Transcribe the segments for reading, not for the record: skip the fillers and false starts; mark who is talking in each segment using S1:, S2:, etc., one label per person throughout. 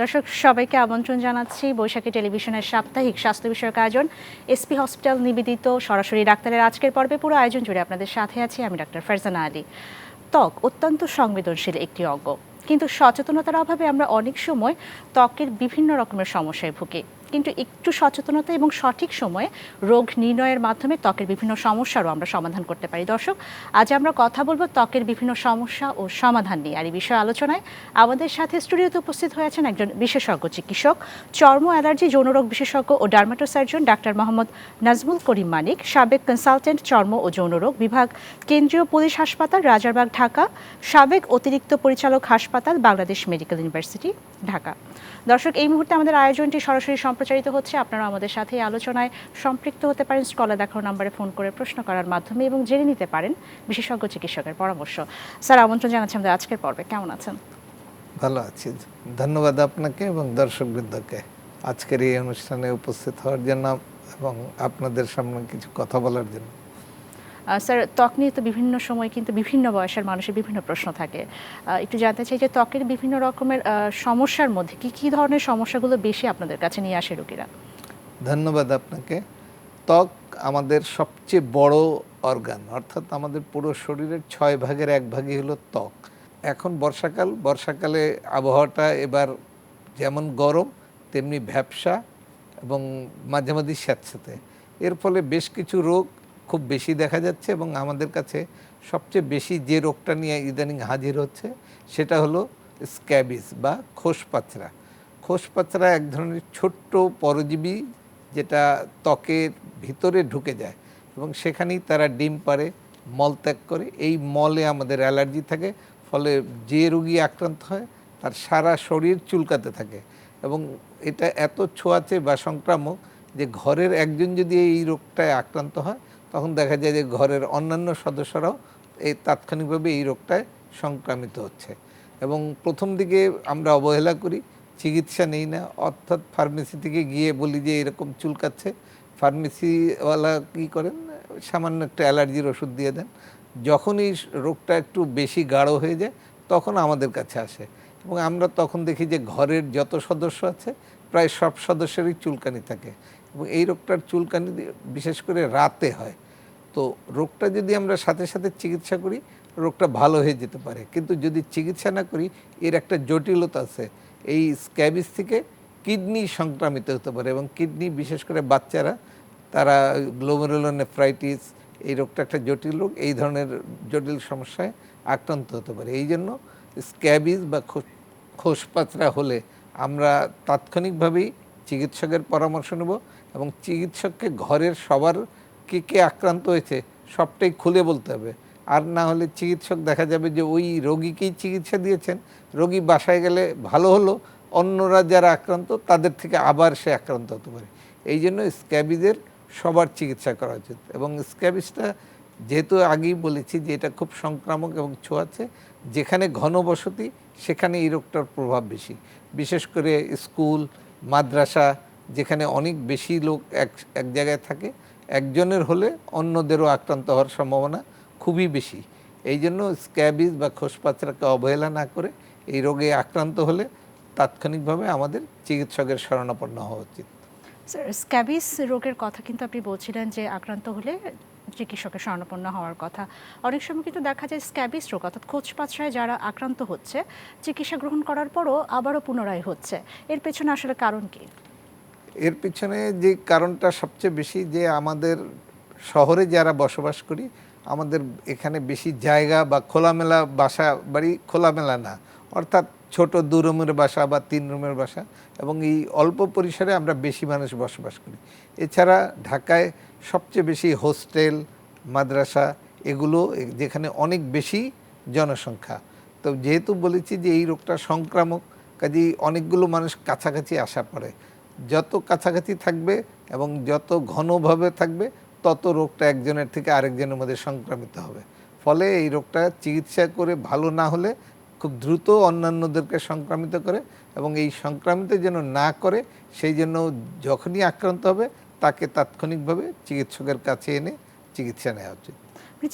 S1: দর্শক সবাইকে আমন্ত্রণ জানাচ্ছি বৈশাখী টেলিভিশনের সাপ্তাহিক স্বাস্থ্য বিষয়ক আয়োজন এসপি হসপিটাল নিবেদিত সরাসরি ডাক্তারের আজকের পর্বে পুরো আয়োজন জুড়ে আপনাদের সাথে আছি আমি ডাক্তার ফারজানা আলী। ত্বক অত্যন্ত সংবেদনশীল একটি অঙ্গ, কিন্তু সচেতনতার অভাবে আমরা অনেক সময় ত্বকের বিভিন্ন রকমের সমস্যায় ভুগি। কিন্তু একটু সচেতনতা এবং সঠিক সময়ে রোগ নির্ণয়ের মাধ্যমে ত্বকের বিভিন্ন সমস্যারও আমরা সমাধান করতে পারি। দর্শক, আজ আমরা কথা বলবো ত্বকের বিভিন্ন সমস্যা ও সমাধান নিয়ে। আর এই বিষয়ে আলোচনায় আমাদের সাথে স্টুডিওতে উপস্থিত হয়েছেন একজন বিশেষজ্ঞ চিকিৎসক, চর্ম অ্যালার্জি যৌনরোগ বিশেষজ্ঞ ও ডার্মাটোসার্জন ডাক্তার মোহাম্মদ নাজমুল করিম মানিক, সাবেক কনসালটেন্ট চর্ম ও যৌনরোগ বিভাগ, কেন্দ্রীয় পুলিশ হাসপাতাল রাজারবাগ ঢাকা, সাবেক অতিরিক্ত পরিচালক হাসপাতাল বাংলাদেশ মেডিকেল ইউনিভার্সিটি ঢাকা। দর্শক, এই মুহূর্তে আমাদের আয়োজনটি সরাসরি সম্প্রচারিত হচ্ছে। আপনারা আমাদের সাথে এই আলোচনায় সম্পৃক্ত হতে পারেন স্ক্রলে দেখানো নম্বরে ফোন করে প্রশ্ন করার মাধ্যমে এবং জেনে নিতে পারেন বিশেষজ্ঞ চিকিৎসকের পরামর্শ। স্যার, আমন্ত্রণ জানাচ্ছি আমাদের আজকের পর্বে। কেমন আছেন?
S2: ভালো আছি, ধন্যবাদ আপনাকে এবং দর্শকবৃন্দকে আজকের এই অনুষ্ঠানে উপস্থিত হওয়ার জন্য এবং আপনাদের সামনে কিছু কথা বলার জন্য।
S1: স্যার, ত্বক নিয়ে তো বিভিন্ন সময় কিন্তু বিভিন্ন বয়সের মানুষের বিভিন্ন প্রশ্ন থাকে। একটু জানতে চাই যে ত্বকের বিভিন্ন রকমের সমস্যার মধ্যে কি ধরনের সমস্যাগুলো বেশি আপনাদের কাছে নিয়ে আসে রোগীরা?
S2: ধন্যবাদ আপনাকে। ত্বক আমাদের সবচেয়ে বড় অর্গান, অর্থাৎ আমাদের পুরো শরীরের 6 ভাগের 1 ভাগই হলো ত্বক। এখন বর্ষাকালে আবহাওয়াটা এবার যেমন গরম তেমনি ভ্যাপসা এবং মাঝে মাঝে স্যাঁতসেঁতে। এর ফলে বেশ কিছু রোগ খুব বেশি দেখা যাচ্ছে এবং আমাদের কাছে সবচেয়ে বেশি যে রোগটা নিয়ে ইদানিং হাজির হচ্ছে সেটা হলো স্ক্যাবিস বা খোসপাচরা। খোসপাচরা এক ধরনের ছোট্ট পরজীবী যেটা ত্বকের ভিতরে ঢুকে যায় এবং সেখানেই তারা ডিম পাড়ে, মলত্যাগ করে। এই মলে আমাদের অ্যালার্জি থাকে, ফলে যে রোগী আক্রান্ত হয় তার সারা শরীর চুলকাতে থাকে এবং এটা এত ছোঁয়াচে বা সংক্রামক যে ঘরের একজন যদি এই রোগটায় আক্রান্ত হয় তখন দেখা যায় যে ঘরের অন্যান্য সদস্যরাও এই তাৎক্ষণিকভাবে এই রোগটায় সংক্রামিত হচ্ছে। এবং প্রথম দিকে আমরা অবহেলা করি, চিকিৎসা নেই না, অর্থাৎ ফার্মেসি থেকে গিয়ে বলি যে এরকম চুলকাচ্ছে। ফার্মেসিওয়ালা কী করেন, সামান্য একটা অ্যালার্জির ওষুধ দিয়ে দেন। যখনই রোগটা একটু বেশি গাঢ় হয়ে যায় তখন আমাদের কাছে আসে এবং আমরা তখন দেখি যে ঘরের যত সদস্য আছে প্রায় সব সদস্যেরই চুলকানি থাকে এবং এই রোগটার চুলকানি বিশেষ করে রাতে হয়। তো রোগটা যদি আমরা সাথে সাথে চিকিৎসা করি রোগটা ভালো হয়ে যেতে পারে, কিন্তু যদি চিকিৎসা না করি এর একটা জটিলতা আছে। এই স্ক্যাবিস থেকে কিডনি সংক্রামিত হতে পারে এবং কিডনি, বিশেষ করে বাচ্চারা, তারা গ্লোমেরুলোনেফ্রাইটিস, এই রোগটা একটা জটিল রোগ, এই ধরনের জটিল সমস্যায় আক্রান্ত হতে পারে। এই জন্য স্ক্যাবিস বা খোসপাচরা হলে আমরা তাৎক্ষণিকভাবেই চিকিৎসকের পরামর্শ নেব এবং চিকিৎসককে ঘরের সবার কে আক্রান্ত হয়েছে সবটাই খুলে বলতে হবে। আর না হলে চিকিৎসক দেখা যাবে যে ওই রোগীকেই চিকিৎসা দিয়েছেন, রোগী বাসায় গেলে ভালো হলো, অন্যরা যারা আক্রান্ত তাদের থেকে আবার সে আক্রান্ত হতে পারে। এই জন্য স্ক্যাবিসের সবার চিকিৎসা করা উচিত এবং স্ক্যাবিসটা যেহেতু আগেই বলেছি যে এটা খুব সংক্রামক এবং ছোঁয়াচে, যেখানে ঘনবসতি সেখানে এই রোগটার প্রভাব বেশি। বিশেষ করে স্কুল, মাদ্রাসা, যেখানে অনেক বেশি লোক এক জায়গায় থাকে, একজনের হলে অন্যদেরও আক্রান্ত হওয়ার সম্ভাবনা খুবই বেশি। এই জন্য স্ক্যাবিস বা খোসপাচরাকে অবহেলা না করে এই রোগে আক্রান্ত হলে তাৎক্ষণিকভাবে আমাদের চিকিৎসকের শরণাপন্ন হওয়া উচিত।
S1: স্যার, স্ক্যাবিস রোগের কথা কিন্তু আপনি বলছিলেন যে আক্রান্ত হলে চিকিৎসকের শরণাপন্ন হওয়ার কথা। অনেক সময় কিন্তু দেখা যায় স্ক্যাবিস রোগ অর্থাৎ খোঁচপাচড়ায় যারা আক্রান্ত হচ্ছে চিকিৎসা গ্রহণ করার পরও আবারও পুনরায় হচ্ছে, এর পেছনে আসলে কারণ কি?
S2: এর পিছনে যে কারণটা সবচেয়ে বেশি, যে আমাদের শহরে যারা বসবাস করি আমাদের এখানে বেশি জায়গা বা খোলামেলা বাসা বাড়ি খোলামেলা না, অর্থাৎ ছোট 2 রুমের বাসা বা 3 রুমের বাসা এবং এই অল্প পরিসরে আমরা বেশি মানুষ বসবাস করি। এছাড়া ঢাকায় সবচেয়ে বেশি হোস্টেল, মাদ্রাসা, এগুলো যেখানে অনেক বেশি জনসংখ্যা। তো যেহেতু বলেছি যে এই রোগটা সংক্রামক, কাজেই অনেকগুলো মানুষ কাছাকাছি আসা পড়ে। যত কাছাকাছি থাকবে এবং যত ঘনভাবে থাকবে তত রোগটা একজনের থেকে আরেকজনের মধ্যে সংক্রামিত হবে। ফলে এই রোগটা চিকিৎসা করে ভালো না হলে খুব দ্রুত অন্যান্যদেরকে সংক্রামিত করে এবং এই সংক্রামিত যেন না করে সেই জন্য যখনই আক্রান্ত হবে তাকে তাৎক্ষণিকভাবে চিকিৎসকের কাছে এনে চিকিৎসা নেওয়া উচিত।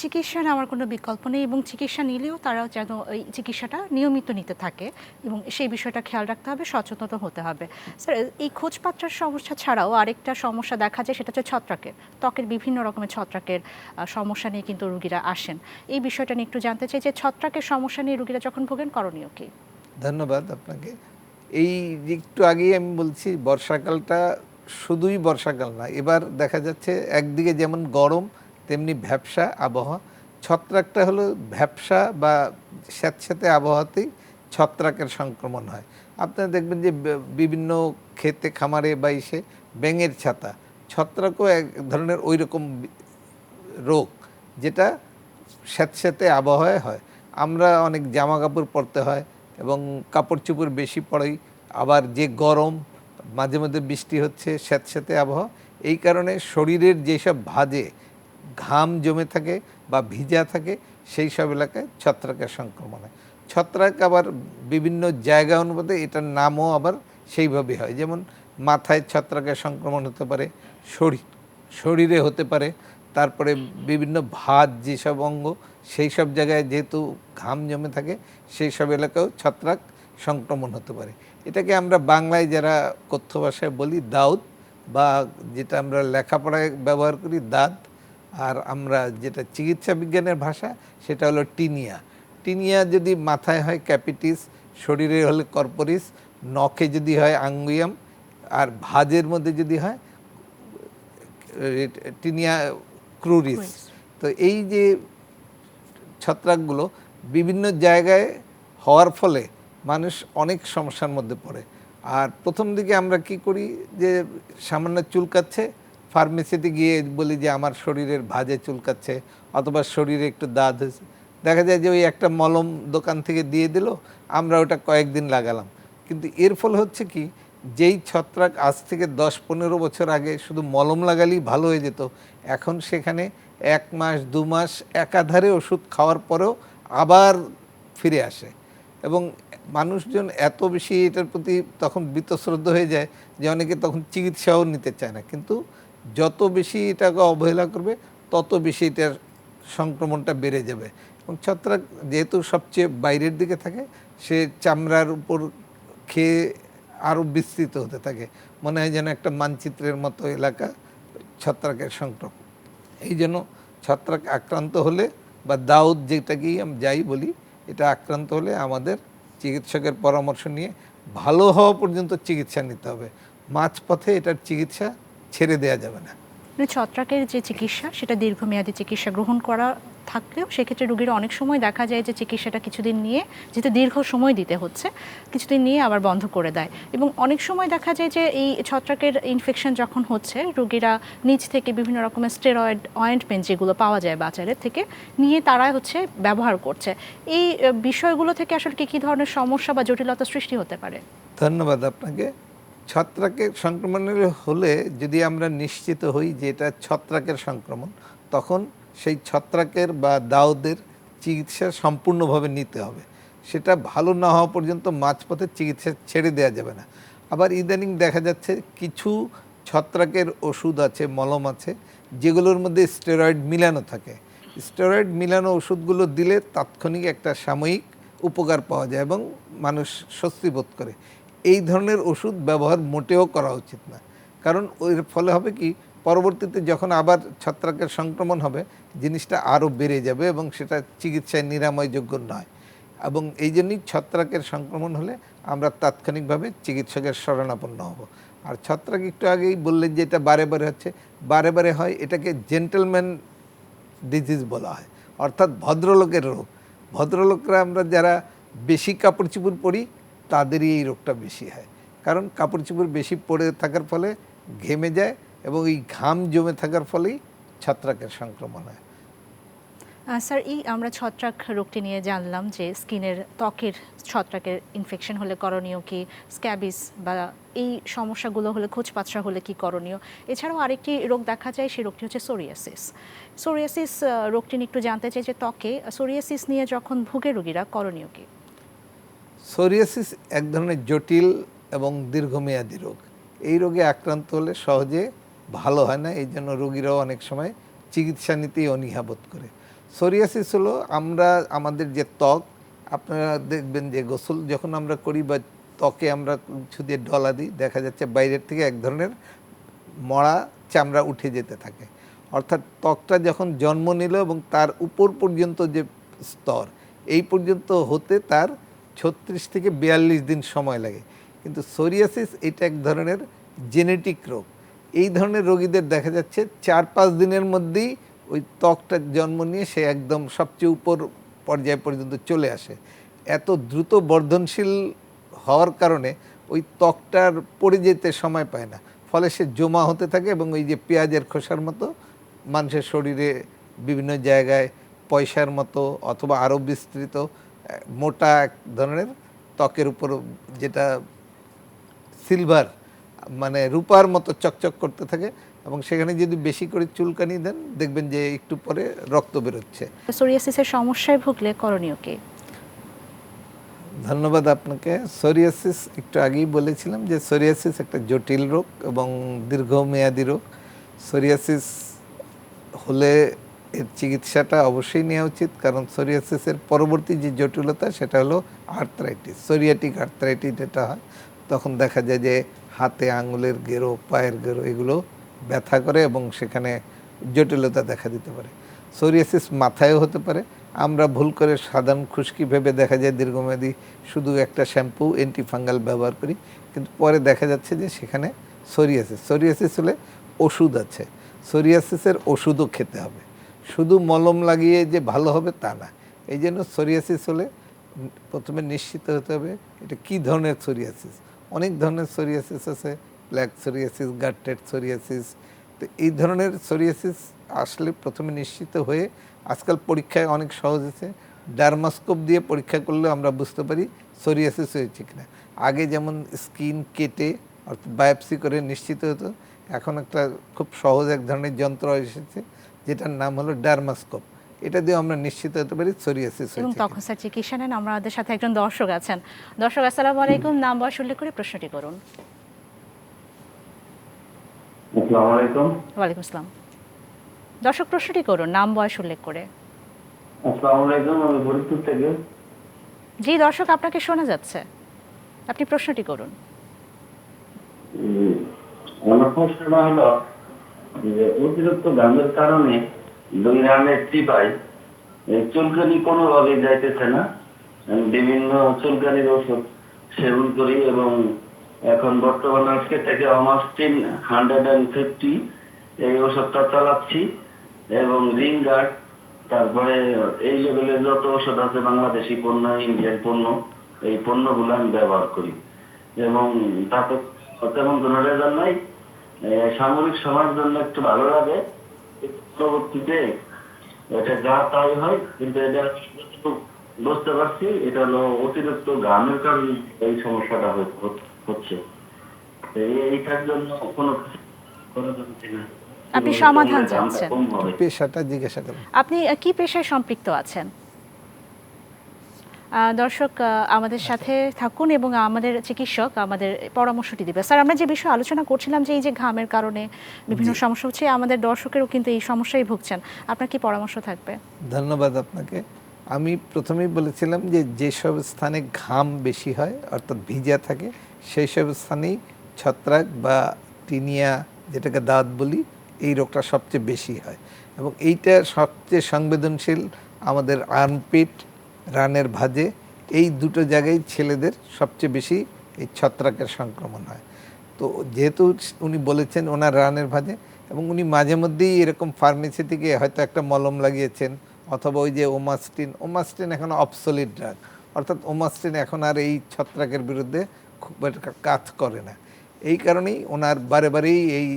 S1: চিকিৎসা নেওয়ার কোনো বিকল্প নেই এবং চিকিৎসা নিলেও তারা যেন এই চিকিৎসাটা নিয়মিত নিতে থাকে এবং সেই বিষয়টা খেয়াল রাখতে হবে, সচেতন হতে হবে। স্যার, এই খোঁজপাত্রার সমস্যা ছাড়াও আরেকটা সমস্যা দেখা যায়, সেটা হচ্ছে ছত্রাকের, ত্বকের বিভিন্ন রকমের ছত্রাকের সমস্যা নিয়ে কিন্তু রোগীরা আসেন। এই বিষয়টা নিয়ে একটু জানতে চাই যে ছত্রাকের সমস্যা নিয়ে রোগীরা যখন ভোগেন করণীয় কি?
S2: ধন্যবাদ আপনাকে। এই যে একটু আগেই আমি বলছি, বর্ষাকালটা শুধুই বর্ষাকাল না, এবার দেখা যাচ্ছে একদিকে যেমন গরম তেমনি ভ্যাপসা আবহাওয়া। ছত্রাকটা হলো ভ্যাপসা বা স্যাঁতস্যাঁতে আবহাওয়াতেই ছত্রাকের সংক্রমণ হয়। আপনারা দেখবেন যে বিভিন্ন ক্ষেতে খামারে বা ইসে ব্যাঙের ছাতা, ছত্রাকও এক ধরনের ওই রকম রোগ, যেটা স্যাঁতস্যাঁতে আবহাওয়ায় হয়। আমরা অনেক জামা কাপড় পরতে হয় এবং কাপড় চোপড় বেশি পরাই, আবার যে গরম, মাঝে মধ্যে বৃষ্টি হচ্ছে, স্যাঁতস্যাঁতে আবহাওয়া, এই কারণে শরীরের যেসব ভাঁজে ঘাম জমে থাকে বা ভিজা থাকে সেই সব এলাকায় ছত্রাকের সংক্রমণ হয়। ছত্রাক আবার বিভিন্ন জায়গা অনুপাতে এটার নামও আবার সেইভাবে হয়। যেমন মাথায় ছত্রাকের সংক্রমণ হতে পারে, শরীরে হতে পারে, তারপরে বিভিন্ন ভাঁজ যেসব অঙ্গ সেই সব জায়গায় যেহেতু ঘাম জমে থাকে সেই সব এলাকায়ও ছত্রাক সংক্রমণ হতে পারে। এটাকে আমরা বাংলায় যারা কথ্য ভাষায় বলি দাউদ, বা যেটা আমরা লেখাপড়ায় ব্যবহার করি দাঁত, আর আমরা যেটা চিকিৎসা বিজ্ঞানের ভাষা সেটা হলো টিনিয়া। টিনিয়া যদি মাথায় হয় ক্যাপিটিস, শরীরে হলে কর্পোরিস, নখে যদি হয় আঙ্গুইয়াম, আর ভাঁজের মধ্যে যদি হয় টিনিয়া ক্রুরিস। তো এই যে ছত্রাকগুলো বিভিন্ন জায়গায় হওয়ার ফলে মানুষ অনেক সমস্যার মধ্যে পড়ে। আর প্রথম দিকে আমরা কি করি, যে সামান্য চুলকাচ্ছে, ফার্মেসিতে গিয়ে বলি যে আমার শরীরের ভাঁজে চুলকাচ্ছে অথবা শরীরে একটু দাঁত হয়েছে, দেখা যায় যে ওই একটা মলম দোকান থেকে দিয়ে দিল, আমরা ওটা কয়েকদিন লাগালাম। কিন্তু এর ফল হচ্ছে কি, যেই ছত্রাক আজ থেকে 10-15 বছর আগে শুধু মলম লাগালেই ভালো হয়ে যেত, এখন সেখানে 1 মাস 2 মাস একাধারে ওষুধ খাওয়ার পরেও আবার ফিরে আসে। এবং মানুষজন এত বেশি এটার প্রতি তখন বীতশ্রদ্ধ হয়ে যায় যে অনেকে তখন চিকিৎসাও নিতে চায় না। কিন্তু যত বেশি এটাকে অবহেলা করবে তত বেশি এটার সংক্রমণটা বেড়ে যাবে। এবং ছত্রাক যেহেতু সবচেয়ে বাইরের দিকে থাকে, সে চামড়ার উপর খেয়ে আরও বিস্তৃত হতে থাকে, মনে হয় যেন একটা মানচিত্রের মতো এলাকা ছত্রাকের সংক্রমণ। এই জন্য ছত্রাক আক্রান্ত হলে বা দাউদ যেটাকেই আমি যাই বলি, এটা আক্রান্ত হলে আমাদের চিকিৎসকের পরামর্শ নিয়ে ভালো হওয়া পর্যন্ত চিকিৎসা নিতে হবে। মাঝপথে এটার চিকিৎসা ছেড়ে দেওয়া যাবে না।
S1: ছত্রাকের যে চিকিৎসা, সেটা দীর্ঘমেয়াদী চিকিৎসা গ্রহণ করা থাকলেও সেক্ষেত্রে রোগীরা অনেক সময় দেখা যায় যে চিকিৎসাটা কিছুদিন নিয়ে, যেহেতু দীর্ঘ সময় দিতে হচ্ছে, কিছুদিন নিয়ে আবার বন্ধ করে দেয়। এবং অনেক সময় দেখা যায় যে এই ছত্রাকের ইনফেকশন যখন হচ্ছে, রোগীরা নিজ থেকে বিভিন্ন রকমের স্টেরয়েড অয়েন্টমেন্ট যেগুলো পাওয়া যায় বাজারের থেকে নিয়ে তারা ব্যবহার করছে। এই বিষয়গুলো থেকে আসলে কী ধরনের সমস্যা বা জটিলতা সৃষ্টি হতে পারে?
S2: ধন্যবাদ আপনাকে। ছত্রাকের সংক্রমণের হলে যদি আমরা নিশ্চিত হই যে এটা ছত্রাকের সংক্রমণ, তখন সেই ছত্রাকের বা দাউদের চিকিৎসা সম্পূর্ণভাবে নিতে হবে। সেটা ভালো না হওয়া পর্যন্ত মাঝপথে চিকিৎসা ছেড়ে দেওয়া যাবে না। আবার ইদানিং দেখা যাচ্ছে কিছু ছত্রাকের ওষুধ আছে, মলম আছে, যেগুলোর মধ্যে স্টেরয়েড মিলানো থাকে। স্টেরয়েড মিলানো ওষুধগুলো দিলে তাৎক্ষণিক একটা সাময়িক উপকার পাওয়া যায় এবং মানুষ স্বস্তি বোধ করে। এই ধরনের ওষুধ ব্যবহার মোটেও করা উচিত না, কারণ এর ফলে হবে কি, পরবর্তীতে যখন আবার ছত্রাকের সংক্রমণ হবে জিনিসটা আরও বেড়ে যাবে এবং সেটা চিকিৎসায় নিরাময়যোগ্য নয়। এবং এই জন্যই ছত্রাকের সংক্রমণ হলে আমরা তাৎক্ষণিকভাবে চিকিৎসকের শরণাপন্ন হব। আর ছত্রাক একটু আগেই বললেন যে এটা বারে বারে হচ্ছে, বারে বারে হয়, এটাকে জেন্টলম্যান ডিজিজ বলা হয়, অর্থাৎ ভদ্রলোকের রোগ। ভদ্রলোকরা আমরা যারা বেশি কাপড় চোপড় পরি তাদেরই এই রোগটা বেশি হয়, কারণ কাপড় চোপড় বেশি পরে থাকার ফলে ঘেমে যায় এবং এই ঘাম জমে থাকার ফলেই ছত্রাকের সংক্রমণ হয়।
S1: স্যার, এই আমরা ছত্রাক রোগটি নিয়ে জানলাম যে ত্বকের ছত্রাকের ইনফেকশন হলে করণীয় কি, স্ক্যাবিস বা এই সমস্যাগুলো হলে, খোঁজপাত্রা হলে কি করণীয়। এছাড়াও আরেকটি রোগ দেখা যায়, সেই রোগটি হচ্ছে সোরিয়াসিস। সোরিয়াসিস রোগটি নিয়ে একটু জানতে চাই যে ত্বকে সোরিয়াসিস নিয়ে যখন ভুগে রোগীরা করণীয় কি?
S2: সোরিয়াসিস এক ধরনের জটিল এবং দীর্ঘমেয়াদী রোগ। এই রোগে আক্রান্ত হলে সহজে ভালো হয় না, এই জন্য রোগীরাও অনেক সময় চিকিৎসা নিতেই অনীহা বোধ করে। সোরিয়াসিস হলো আমরা আমাদের যে ত্বক, আপনারা দেখবেন যে গোসল যখন আমরা করি বা ত্বকে আমরা কিছু দিয়ে ডলা দিই, দেখা যাচ্ছে বাইরের থেকে এক ধরনের মরা চামড়া উঠে যেতে থাকে। অর্থাৎ ত্বকটা যখন জন্ম নিল এবং তার উপর পর্যন্ত যে স্তর, এই পর্যন্ত হতে তার 36 থেকে 42 দিন সময় লাগে। কিন্তু সোরিয়াসিস এটা এক ধরনের জেনেটিক রোগ। এই ধরনের রোগীদের দেখা যাচ্ছে 4-5 দিনের মধ্যেই ওই ত্বকটা জন্ম নিয়ে সে একদম সবচেয়ে উপর পর্যায় পর্যন্ত চলে আসে। এত দ্রুত বর্ধনশীল হওয়ার কারণে ওই ত্বকটার পড়ে যেতে সময় পায় না, ফলে সে জমা হতে থাকে এবং ওই যে পেঁয়াজের খোসার মতো মানুষের শরীরে বিভিন্ন জায়গায় পয়সার মতো অথবা আরও বিস্তৃত মোটা এক ধরনের ত্বকের উপর, যেটা সিলভার মানে রূপার মতো চকচক করতে থাকে, এবং সেখানে যদি বেশি করে চুলকানি দেন দেখবেন যে একটু পরে রক্ত বেরোচ্ছে।
S1: সোরিয়াসিসের সমস্যায় ভুগলে করণীয় কি?
S2: ধন্যবাদ আপনাকে। সোরিয়াসিস একটু আগেই বলেছিলাম যে সোরিয়াসিস একটা জটিল রোগ এবং দীর্ঘমেয়াদী রোগ। সোরিয়াসিস হলে এর চিকিৎসাটা অবশ্যই নেওয়া উচিত, কারণ সোরিয়াসিসের পরবর্তী যে জটিলতা সেটা হলো আর্থ্রাইটিস, সোরিয়াটিক আর্থ্রাইটিস যেটা হয়, তখন দেখা যায় যে হাতে আঙুলের গেরো, পায়ের গেরো এগুলো ব্যথা করে এবং সেখানে জটিলতা দেখা দিতে পারে। সোরিয়াসিস মাথায়ও হতে পারে। আমরা ভুল করে সাধারণ খুশকি ভেবে দেখা যায় দীর্ঘমেয়াদী শুধু একটা শ্যাম্পু অ্যান্টিফাঙ্গাল ব্যবহার করি, কিন্তু পরে দেখা যাচ্ছে যে সেখানে সোরিয়াসিস হলে ওষুধ আছে। সোরিয়াসিসের ওষুধও খেতে হবে, শুধু মলম লাগিয়ে যে ভালো হবে তা না। এই জন্য সোরিয়াসিস হলে প্রথমে নিশ্চিত হতে হবে এটা কী ধরনের সোরিয়াসিস। অনেক ধরনের সোরিয়াসিস আছে, ব্ল্যাক সোরিয়াসিস, গাট্টেড সোরিয়াসিস। তো এই ধরনের সোরিয়াসিস আসলে প্রথমে নিশ্চিত হয়ে, আজকাল পরীক্ষায় অনেক সহজ আছে, ডার্মাস্কোপ দিয়ে পরীক্ষা করলে আমরা বুঝতে পারি সোরিয়াসিস হয়েছে কিনা। আগে যেমন স্কিন কেটে অর্থাৎ বায়োপসি করে নিশ্চিত হতো, এখন একটা খুব সহজ এক ধরনের যন্ত্র এসেছে যেটার নাম হলো ডার্মাস্কোপ। এটা দিয়ে আমরা নিশ্চিত হতে পারি সোরিয়াসিস
S1: এবং
S2: হয়েছে।
S1: তখন স্যার চিকিৎসা নেন। আমাদের সাথে একজন দর্শক আছেন। দর্শক আসসালামু আলাইকুম, নাম বয়স উল্লেখ করে প্রশ্নটি করুন।
S3: আসসালামু আলাইকুম।
S1: ওয়ালাইকুম আসসালাম। দর্শক প্রশ্নটি করুন নাম বয়স উল্লেখ করে।
S3: আসসালামু আলাইকুম, আমি ফরিদপুর থেকে।
S1: জি দর্শক, আপনাকে শোনা যাচ্ছে, আপনি প্রশ্নটি করুন।
S3: আমার প্রশ্নটা হলো যে অতিরিক্ত ঘামের কারণে দুই রানের টিপায় চুলকানি কোনোভাবে যাইতেছে না। আমি বিভিন্ন চুলকানির ওষুধ সেবন করি এবং এখন বর্তমানে আজকে থেকে অমাস্টিন 150 এই ওষুধটা চালাচ্ছি এবং রিংগার্ড, তারপরে এই লেভেলের যত ওষুধ আছে বাংলাদেশি পণ্য, ইন্ডিয়ান পণ্য, এই পণ্যগুলো আমি ব্যবহার করি এবং তাতে তেমন কোনো রেজাল্ট নাই। সাময়িক সময়ের জন্য একটু ভালো লাগে, পরবর্তীতে এটা যা তাই হয়। কিন্তু এটা বুঝতে পারছি এটা হলো অতিরিক্ত ঘামের কারণে এই সমস্যাটা হচ্ছে। এইটার জন্য কোনো করা যাচ্ছে না।
S1: আপনি সমাধান চাচ্ছেন।
S2: পেশাটা জিজ্ঞাসা করুন।
S1: আপনি কি পেশায় সম্পৃক্ত আছেন? দর্শক আমাদের সাথে থাকুন এবং আমাদের চিকিৎসক আমাদের পরামর্শটি দিবে। স্যার, আমরা যে বিষয়ে আলোচনা করছিলাম যে এই যে ঘামের কারণে বিভিন্ন সমস্যা হচ্ছে, আমাদের দর্শকেরও কিন্তু এই সমস্যায় ভুগছেন, আপনার কি পরামর্শ থাকবে?
S2: ধন্যবাদ আপনাকে। আমি প্রথমেই বলেছিলাম যে যেসব স্থানে ঘাম বেশি হয় অর্থাৎ ভিজা থাকে সেই সব স্থানেই ছত্রাক বা টিনিয়া, যেটাকে দাঁত বলি, এই রোগটা সবচেয়ে বেশি হয় এবং এইটা সবচেয়ে সংবেদনশীল আমাদের আর্মপিট, রানের ভাঁজে, এই দুটো জায়গায় ছেলেদের সবচেয়ে বেশি এই ছত্রাকের সংক্রমণ হয়। তো যেহেতু উনি বলেছেন ওনার রানের ভাঁজে, এবং উনি মাঝে মধ্যেই এরকম ফার্মেসি থেকে হয়তো একটা মলম লাগিয়েছেন, অথবা ওই যে ওমাস্টিন এখন অবসলিট ড্রাগ, অর্থাৎ ওমাস্টিন এখন আর এই ছত্রাকের বিরুদ্ধে খুব একটা কাজ করে না। এই কারণেই ওনার বারে বারেই এই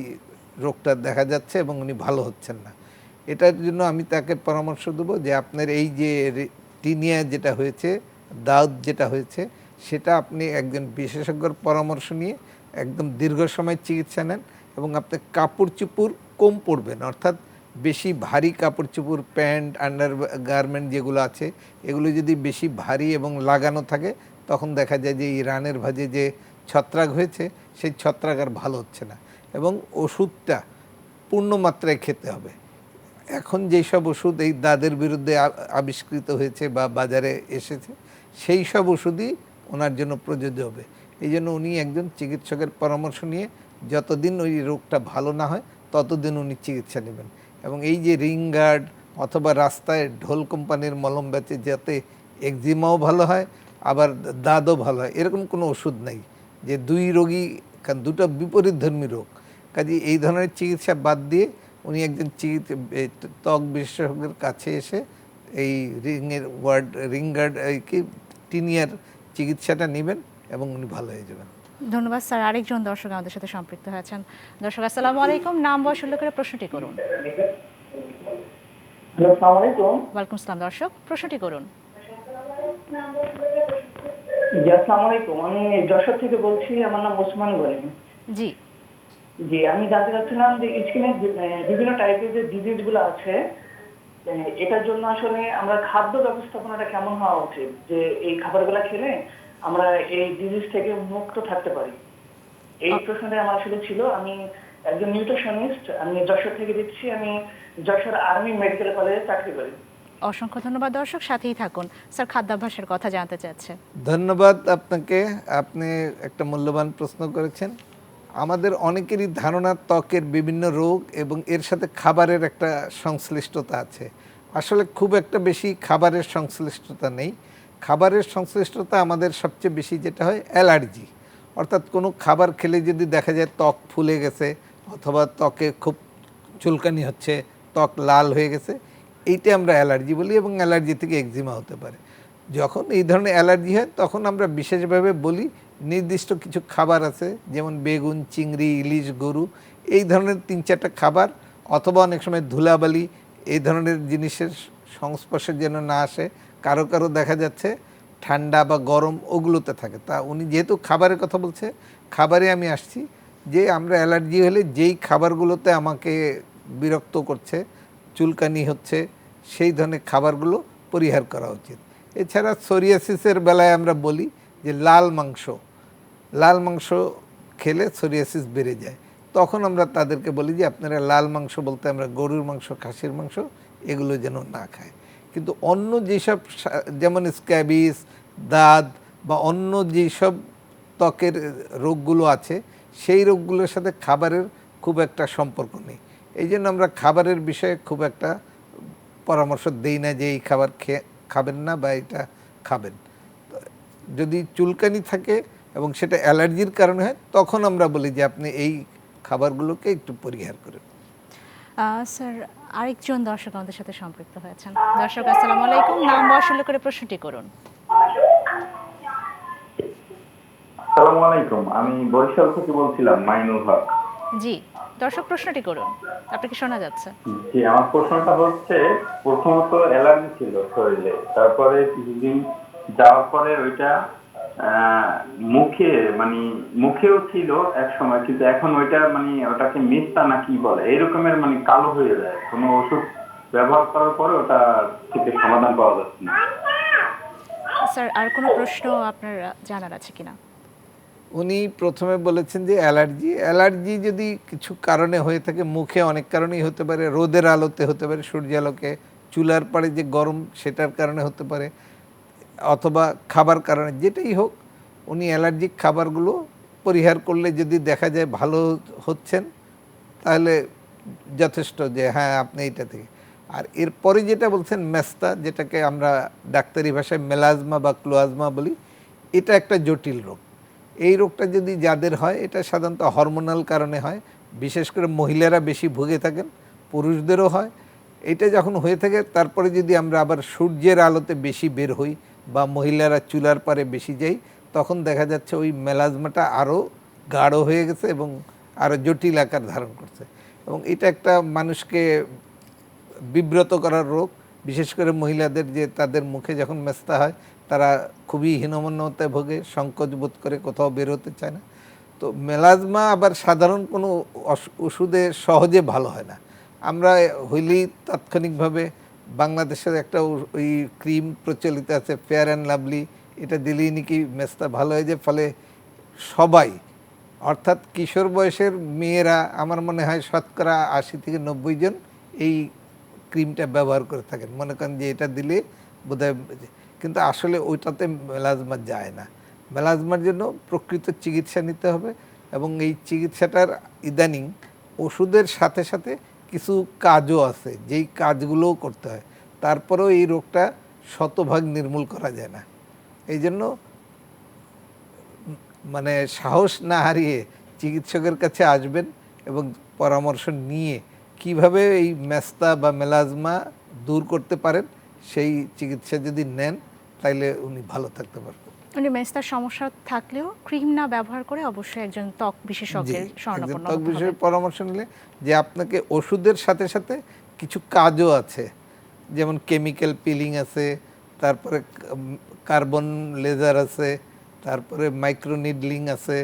S2: রোগটা দেখা যাচ্ছে এবং উনি ভালো হচ্ছেন না। এটার জন্য আমি তাকে পরামর্শ দেবো যে আপনার এই যে টিনিয়া যেটা হয়েছে, দাউদ যেটা হয়েছে, সেটা আপনি একজন বিশেষজ্ঞর পরামর্শ নিয়ে একদম দীর্ঘ সময় চিকিৎসা নেন এবং আপনি কাপড় চোপড় কম পরবেন, অর্থাৎ বেশি ভারী কাপড় চোপড়, প্যান্ট, আন্ডার গার্মেন্ট যেগুলো আছে এগুলো যদি বেশি ভারী এবং লাগানো থাকে, তখন দেখা যায় যে এই রানের ভাঁজে যে ছত্রাক হয়েছে সেই ছত্রাক আর ভালো হচ্ছে না। এবং ওষুধটা পূর্ণ মাত্রায় খেতে হবে। এখন যেসব ওষুধ এই দাদের বিরুদ্ধে আবিষ্কৃত হয়েছে বা বাজারে এসেছে, সেই সব ওষুধই ওনার জন্য প্রযোজ্য হবে। এই জন্য উনি একজন চিকিৎসকের পরামর্শ নিয়ে যতদিন ওই রোগটা ভালো না হয় ততদিন উনি চিকিৎসা নেবেন। এবং এই যে রিংগার্ড অথবা রাস্তায় ঢোল কোম্পানির মলম বেচে যাতে একজিমাও ভালো হয় আবার দাঁতও ভালো হয়, এরকম কোনো ওষুধ নেই। যে দুই রোগী, কারণ দুটো বিপরীতধর্মী রোগ, কাজে এই ধরনের চিকিৎসা বাদ দিয়ে উনি একজন ত্বক বিশেষজ্ঞের কাছে এসে এই রিংগার্ড কি টিনিয়ার চিকিৎসাটা নেবেন এবং উনি ভালো হয়ে যাবেন।
S1: ধন্যবাদ স্যার। আরেকজন দর্শক আমাদের সাথে সম্পৃক্ত হয়েছেন। দর্শক আসসালামু আলাইকুম, নাম বয়স উল্লেখ করে প্রশ্নটি করুন।
S4: হ্যালো, আসসালামু আলাইকুম।
S1: ওয়ালাইকুম আসসালাম। দর্শক প্রশ্নটি করুন।
S4: জি, আসসালামু আলাইকুম। আমি যশোর থেকে বলছি, আমার নাম ওসমান গনি।
S1: জি
S4: জি, আমি জানতে চাচ্ছিলাম যে স্কিনের বিভিন্ন টাইপের যে ডিজিজ গুলো আছে, এটার জন্য আসলে আমরা খাদ্য ব্যবস্থাপনাটা কেমন হওয়া উচিত, যে এই খাবারগুলো খেলে আমরা এই ডিজিজ থেকে মুক্ত থাকতে পারি। এই প্রশ্নটা আমার আসলে ছিল। আমি একজন নিউট্রিশনিস্ট, আমি যশোর থেকে দিচ্ছি। আমি যশোর আর্মি মেডিকেল কলেজে চাকরি করি।
S1: অসংখ্য ধন্যবাদ। দর্শক সাথেই থাকুন, স্যার খাদ্যাভ্যাসের কথা জানতে চাচ্ছে।
S2: ধন্যবাদ আপনাকে, আপনি একটা মূল্যবান প্রশ্ন করেছেন। আমাদের অনেকেরই ধারণা ত্বকের বিভিন্ন রোগ এবং এর সাথে খাবারের একটা সংশ্লিষ্টতা আছে। আসলে খুব একটা বেশি খাবারের সংশ্লিষ্টতা নেই। খাবারের সংশ্লিষ্টতা আমাদের সবচেয়ে বেশি যেটা হয় অ্যালার্জি, অর্থাৎ কোনো খাবার খেলে যদি দেখা যায় ত্বক ফুলে গেছে অথবা ত্বকে খুব চুলকানি হচ্ছে, ত্বক লাল হয়ে গেছে, এইটা আমরা অ্যালার্জি বলি এবং অ্যালার্জি থেকে একজিমা হতে পারে। যখন এই ধরনের অ্যালার্জি হয় তখন আমরা বিশেষভাবে বলি নির্দিষ্ট কিছু খাবার আছে, যেমন বেগুন, চিংড়ি, ইলিশ, গরু, এই ধরনের 3-4টা খাবার, অথবা অনেক সময় ধুলাবালি, এই ধরনের জিনিসের সংস্পর্শে যেন না আসে। কারো কারো দেখা যাচ্ছে ঠান্ডা বা গরম ওগুলোতে থাকে। তা উনি যেহেতু খাবারের কথা বলছে, খাবারে আমি আসছি যে আমরা অ্যালার্জি হলে যেই খাবারগুলোতে আমাকে বিরক্ত করছে, চুলকানি হচ্ছে, সেই ধরনের খাবারগুলো পরিহার করা উচিত। এছাড়া সোরিয়াসিসের বেলায় আমরা বলি যে লাল মাংস খেলে সোরিয়াসিস বেড়ে যায়। তখন আমরা তাদেরকে বলি যে আপনারা লাল মাংস বলতে আমরা গরুর মাংস, খাসির মাংস এগুলো যেন না খায়। কিন্তু অন্য যেসব যেমন স্ক্যাবিস, দাঁত বা অন্য যেসব ত্বকের রোগগুলো আছে, সেই রোগগুলোর সাথে খাবারের খুব একটা সম্পর্ক নেই। এই জন্য আমরা খাবারের বিষয়ে খুব একটা পরামর্শ দেই না যে এই খাবার খাবেন না বা এটা খাবেন। যদি চুলকানি থাকে এবং সেটা অ্যালার্জির কারণে হয়, তখন আমরা বলি যে আপনি এই খাবারগুলোকে একটু পরিহার করুন।
S1: স্যার আরেকজন দর্শক আমাদের সাথে সম্পৃক্ত হয়েছেন। দর্শক আসসালামু আলাইকুম, নাম বয়স উল্লেখ করে প্রশ্নটি করুন।
S5: আসসালামু আলাইকুম, আমি বরিশাল থেকে বলছিলাম, মাইনুল হক।
S1: জি দর্শক প্রশ্নটি করুন, আপনাকে শোনা যাচ্ছে।
S5: জি, আমার প্রশ্নটা হচ্ছে, প্রথমত অ্যালার্জি ছিল শরীরে, তারপরে কিছুদিন যাওয়ার পরে ওইটা মুখে, মানে মুখেও ছিল এক সময়, কিন্তু এখন ওইটা মানে ওটাকে মেস্তা না কি বলে, এরকমের মানে কালো হয়ে যায়। কোনো ওষুধ ব্যবহার করার পরে ওটা থেকে সমাধান পাওয়া যাচ্ছে না।
S1: স্যার আর কোনো প্রশ্ন আপনার জানার আছে কিনা?
S2: উনি প্রথমে বলেছেন যে অ্যালার্জি যদি কিছু কারণে হয়ে থাকে, মুখে অনেক কারণেই হতে পারে, রোদের আলোতে হতে পারে, সূর্যালোকে, চুলার পাড়ে যে গরম সেটার কারণে হতে পারে, অথবা খাবার কারণে, যেটাই হোক, উনি অ্যালার্জিক খাবারগুলো পরিহার করলে যদি দেখা যায় ভালো হচ্ছেন, তাহলে যথেষ্ট যে হ্যাঁ আপনি এইটা থেকে। আর এরপরে যেটা বলছেন মেস্তা, যেটাকে আমরা ডাক্তারি ভাষায় মেলাজমা বা ক্লোয়াজমা বলি, এটা একটা জটিল রোগ। এই রোগটা যদি যাদের হয়, এটা সাধারণত হরমোনাল কারণে হয়, বিশেষ করে মহিলারা বেশি ভুগে থাকেন, পুরুষদেরও হয়। এটা যখন হয়ে থাকে, তারপরে যদি আমরা আবার সূর্যের আলোতে বেশি বের হই বা মহিলারা চুলার পারে বেশি যাই, তখন দেখা যাচ্ছে ওই মেলাজমাটা আরও গাঢ় হয়ে গেছে এবং আরও জটিল আকার ধারণ করছে। এবং এটা একটা মানুষকে বিব্রত করার রোগ, বিশেষ করে মহিলাদের, যে তাদের মুখে যখন মেস্তা হয় তারা খুবই হীনমন্যতায় ভোগে, সংকোচ বোধ করে, কোথাও বের হতে চায় না। তো মেলাজমা আবার সাধারণ কোনো ওষুধে সহজে ভালো হয় না। আমরা হইলেই তাৎক্ষণিকভাবে বাংলাদেশের একটা ওই ক্রিম প্রচলিত আছে, ফেয়ার অ্যান্ড লাভলি, এটা দিলেই নাকি মেস্তা ভালো হয়ে যায়। ফলে সবাই, অর্থাৎ কিশোর বয়সের মেয়েরা, আমার মনে হয় 80 থেকে 90 জন এই ক্রিমটা ব্যবহার করে থাকেন, মনে করেন যে এটা দিলে বোধহয়, কিন্তু আসলে ওইটাতে মেলাজমা যায় না। মেলাজমার জন্য প্রকৃত চিকিৎসা নিতে হবে, এবং এই চিকিৎসাটার ইদানিং ওষুধের সাথে সাথে কিছু কাজও আছে, যেই কাজগুলোও করতে হয়, তারপরেও এই রোগটা শতভাগ নির্মূল করা যায় না। এই জন্য মানে সাহস না হারিয়ে চিকিৎসকের কাছে আসবেন এবং পরামর্শ নিয়ে কিভাবে এই মেস্তা বা মেলাজমা দূর করতে পারেন সেই চিকিৎসা যদি নেন, তাইলে উনি ভালো থাকতে পারবেন।
S1: মানে মেস্তার সমস্যা থাকলেও ক্রিম না ব্যবহার করে অবশ্যই একজন ত্বক বিশেষজ্ঞের শরণাপন্ন
S2: ত্বক
S1: হতে হবে।
S2: বিষয়ে পরামর্শ নিলে যে আপনাকে ওষুধের সাথে সাথে কিছু কাজও আছে, যেমন কেমিক্যাল পিলিং আছে, তারপরে কার্বন লেজার আছে, তারপরে মাইক্রো নিডলিং আছে,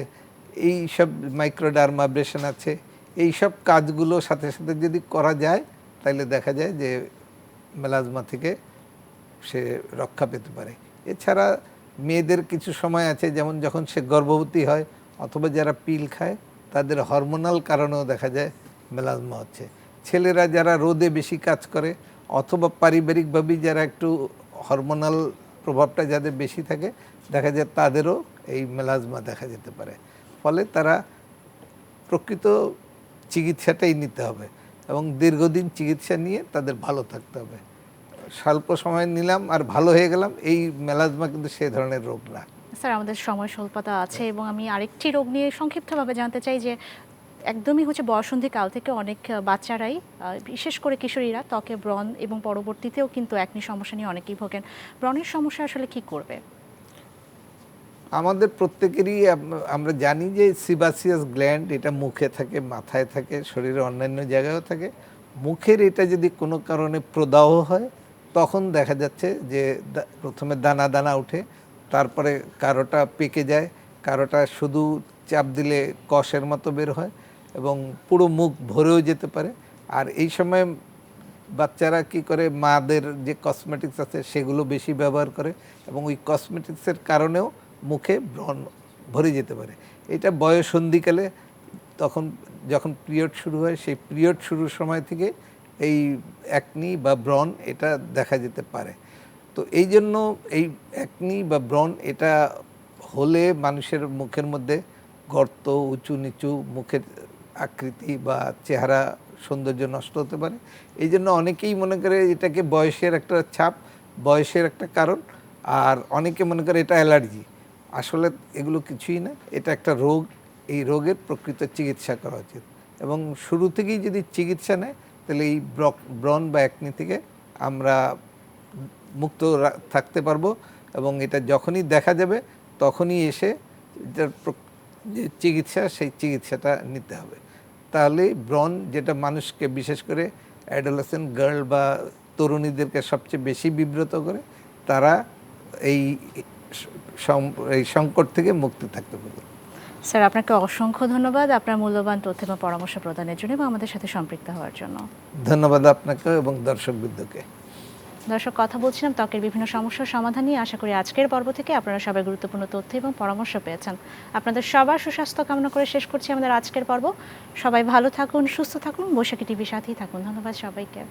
S2: এই সব মাইক্রোডার্মাব্রেশন আছে। এই সব কাজগুলো সাথে সাথে যদি করা যায়, তাহলে দেখা যায় যে মেলাজমা থেকে সে রক্ষা পেতে পারে। এছাড়া মেয়েদের কিছু সময় আছে, যেমন যখন সে গর্ভবতী হয় অথবা যারা পিল খায়, তাদের হরমোনাল কারণেও দেখা যায় মেলাজমা হচ্ছে। ছেলেরা যারা রোদে বেশি কাজ করে অথবা পারিবারিকভাবেই যারা একটু হরমোনাল প্রভাবটা যাদের বেশি থাকে, দেখা যায় তাদেরও এই মেলাজমা দেখা যেতে পারে। ফলে তারা প্রকৃত চিকিৎসাটাই নিতে হবে এবং দীর্ঘদিন চিকিৎসা নিয়ে তাদের ভালো থাকতে হবে। স্বল্প সময় নিলাম আর ভালো হয়ে গেলাম, এই মেলাজমা কিন্তু সেই ধরনের রোগ না।
S1: স্যার, আমাদের সময় স্বল্পতা আছে এবং আমি আরেকটি রোগ নিয়ে সংক্ষিপ্তভাবে জানতে চাই যে একদমই বয়ঃসন্ধি কাল থেকে অনেক বাচ্চারাই, বিশেষ করে কিশোরীরা, ত্বকে ব্রণ এবং পরবর্তীতেও কিন্তু একনি সমস্যা নিয়ে অনেকেই ভোগেন। ব্রণের সমস্যা আসলে কি করবে?
S2: আমাদের প্রত্যেকেরই আমরা জানি যে সিবাসিয়াস গ্ল্যান্ড এটা মুখে থাকে, মাথায় থাকে, শরীরের অন্যান্য জায়গায়ও থাকে। মুখের এটা যদি কোনো কারণে প্রদাহ হয়, তখন দেখা যাচ্ছে যে প্রথমে দানা দানা উঠে, তারপরে কারোটা পেকে যায়, কারোটা শুধু চাপ দিলে কষের মতো বের হয় এবং পুরো মুখ ভরেও যেতে পারে। আর এই সময় বাচ্চারা কি করে, মাদের যে কসমেটিক্স আছে সেগুলো বেশি ব্যবহার করে এবং ওই কসমেটিক্সের কারণেও মুখে ব্রণ ভরে যেতে পারে। এটা বয়ঃসন্ধিকালে, তখন যখন পিরিয়ড শুরু হয়, সেই পিরিয়ড শুরুর সময় থেকে এই অ্যাকনি বা ব্রণ এটা দেখা যেতে পারে। তো এই জন্য এই অ্যাকনি বা ব্রণ এটা হলে মানুষের মুখের মধ্যে গর্ত, উঁচু নিচু, মুখের আকৃতি বা চেহারা সৌন্দর্য নষ্ট হতে পারে। এই জন্য অনেকেই মনে করে এটাকে বয়সের একটা ছাপ, বয়সের একটা কারণ, আর অনেকে মনে করে এটা অ্যালার্জি। আসলে এগুলো কিছুই না, এটা একটা রোগ। এই রোগের প্রকৃত চিকিৎসা করা উচিত এবং শুরু থেকেই যদি চিকিৎসা নেয়, তাহলে এই ব্রণ বা অ্যাকনি থেকে আমরা মুক্ত থাকতে পারবো এবং এটা যখনই দেখা যাবে তখনই এসে এটার যে চিকিৎসা, সেই চিকিৎসাটা নিতে হবে। তাহলে ব্রণ, যেটা মানুষকে বিশেষ করে অ্যাডোলেসেন্ট গার্ল বা তরুণীদেরকে সবচেয়ে বেশি বিব্রত করে, তারা এই সংকট থেকে মুক্তি থাকতে পারবে।
S1: স্যার, আপনাকে অসংখ্য ধন্যবাদ আপনার মূল্যবান তথ্য এবং পরামর্শ প্রদানের জন্য এবং আমাদের সাথে সম্পৃক্ত হওয়ার জন্য।
S2: ধন্যবাদ আপনাকে এবং দর্শকবৃন্দকে।
S1: দর্শক, কথা বলছিলাম ত্বকের বিভিন্ন সমস্যার সমাধান নিয়ে। আশা করি আজকের পর্ব থেকে আপনারা সবাই গুরুত্বপূর্ণ তথ্য এবং পরামর্শ পেয়েছেন। আপনাদের সবার সুস্বাস্থ্য কামনা করে শেষ করছি আমাদের আজকের পর্ব। সবাই ভালো থাকুন, সুস্থ থাকুন, বৈশাখী টিভির সাথেই থাকুন। ধন্যবাদ সবাইকে।